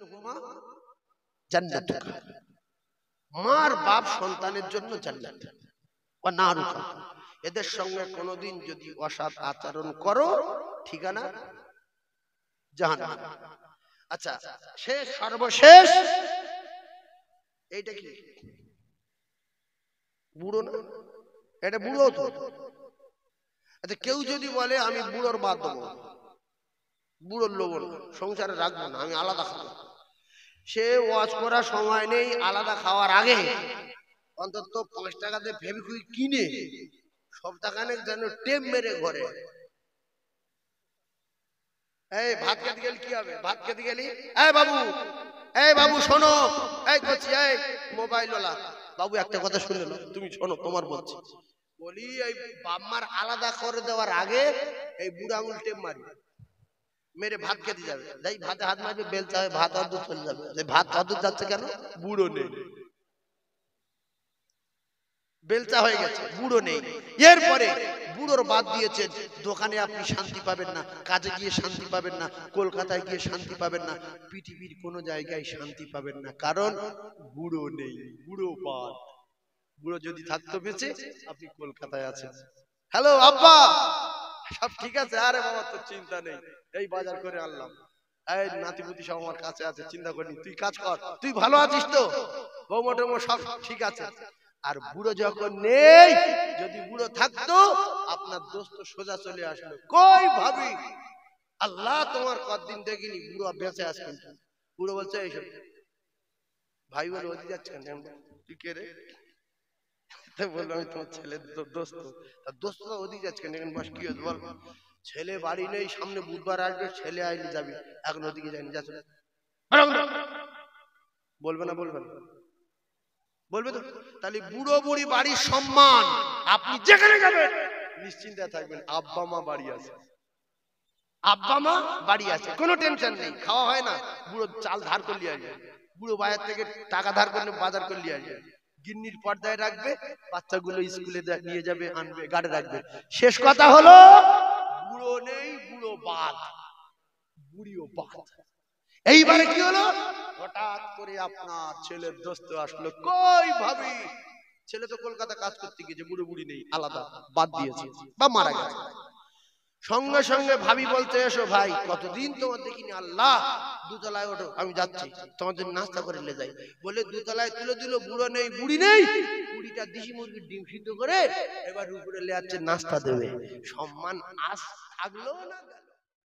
মিনহুমা জান্নাতুন, মার বাপ সন্তানের জন্য জান্নাত, ওয়া নারুকা, এদের সঙ্গে কোনোদিন যদি অসৎ আচরণ করো ঠিকানা জাহান্নাম। আচ্ছা, শেষ সর্বশেষ এইটা কি বুড়ো না? এটা বুড়ো তো। আচ্ছা, কেউ যদি বলে আমি বুড়োর বাদ দেবো, বুড়োর লোভ না, সংসারে রাখবো না, আমি আলাদা খাবো, সে ওয়াজ করার সময় নেই, আলাদা খাওয়ার আগে অন্তত 5 টাকাতে ফেবিকুইক কিনে সপ্তাহখানেক যেন টেপ মেরে ঘরে, এই ভাত খেতে গেলে কি হবে, ভাত খেতে গেলি এই বাবু শোনো, এই করছি, এই মোবাইল ওলা বাবু একটা কথা শুনে নাও, তুমি শোনো, তোমার বলছি, বলি এই বাম্মার আলাদা করে দেওয়ার আগে এই বুড়ো আঙুল টেপ মারি, মেরে ভাত খেতে যাবে, যাই ভাতে হাত মারবে, বেলচা হয়ে ভাত অর্ধেক চলে যাবে। ভাত অর্ধেক যাচ্ছে কেন? বুড়ো নেই, বেলচা হয়ে গেছে, বুড়ো নেই। এরপরে বুড়োর বাদ দিয়েছেন, দোকানে আপনি শান্তি পাবেন না, কাজে গিয়ে শান্তি পাবেন না, কলকাতায় গিয়ে শান্তি পাবেন না, পৃথিবীর কোন জায়গায় শান্তি পাবেন না, কারণ বুড়ো নেই, বুড়ো বাদ। বুড়ো যদি থাকতো বেঁচে, আপনি কলকাতায় আছেন। হ্যালো আব্বা, সব ঠিক আছে? আরে বাবা তোর চিন্তা নেই, এই বাজার করে আনলাম, এই নাতিপুতি সব আমার কাছে আছে, চিন্তা করিনি, তুই কাজ কর, তুই ভালো আছিস তো, বৌমা টৌমা সব ঠিক আছে। আর বুড়ো যখন নেই, যদি বুড়ো থাকতো আপনার দোস্ত সোজা চলে আসলো, কই ভাবি, আল্লাহ তোমার কতদিন দেখিনি, বুড়ো বেঁচে আসবেন। বুড়ো বলছে এইসব ভাই বলে ওদি যাচ্ছে কেন, তুই কে রে? বললো আমি তোমার ছেলের দোস্ত। তার দোস্ত ওদিকে যাচ্ছে কেন, এখানে বস, কি হয়েছে বল? ছেলে বাড়ি নেই, সামনে বুধবার আসবে, ছেলে আইলে যাবি, এখন ওদিকে যায়নি, যাচ্ছে। বলবে না? বলবে না? বলবে তো। তাহলে বুড়ো বুড়ি বাড়ির সম্মান, আপনি যেখানে যাবেন নিশ্চিন্তে থাকবেন, আব্বা মা বাড়ি আছে, আব্বা মা বাড়ি আছে, কোনো টেনশন নেই। খাওয়া হয় না, বুড়ো চাল ধার করলে আসবে, বুড়ো বাজার থেকে টাকা ধার করলে বাজার করলে আসবে, গিন্নির পর্দায় রাখবে, বাচ্চাগুলো স্কুলে নিয়ে যাবে, আনবে, গাড়ি রাখবে। শেষ কথা হলো, বুড়ো নেই, বুড়ো বাদ, বুড়িও বাদ। এইবারে কি হলো, হঠাৎ করে আপনার ছেলের দোস্ত আসলো, কই ভাবি, ছেলে তো কলকাতা কাজ করতে গিয়েছে, বুড়ো বুড়ি নেই, আলাদা, বাদ দিয়েছে বা মারা গেছে। সঙ্গে সঙ্গে ভাবি বলতে, এসো ভাই, কতদিন তোমার দেখিনি, আল্লাহ দুতলায় ওঠো, আমি যাচ্ছি তোমাদের নাস্তা করে নিয়ে যাই। বলে দুতলায় তুলে দিল, বুড়ো নেই, বুড়ি নেই, বুড়িটা দেশি মুরগির ডিম সিদ্ধ করে এবার উপরে লে যাচ্ছে, নাস্তা দেবে। সম্মান আজ থাকলো না।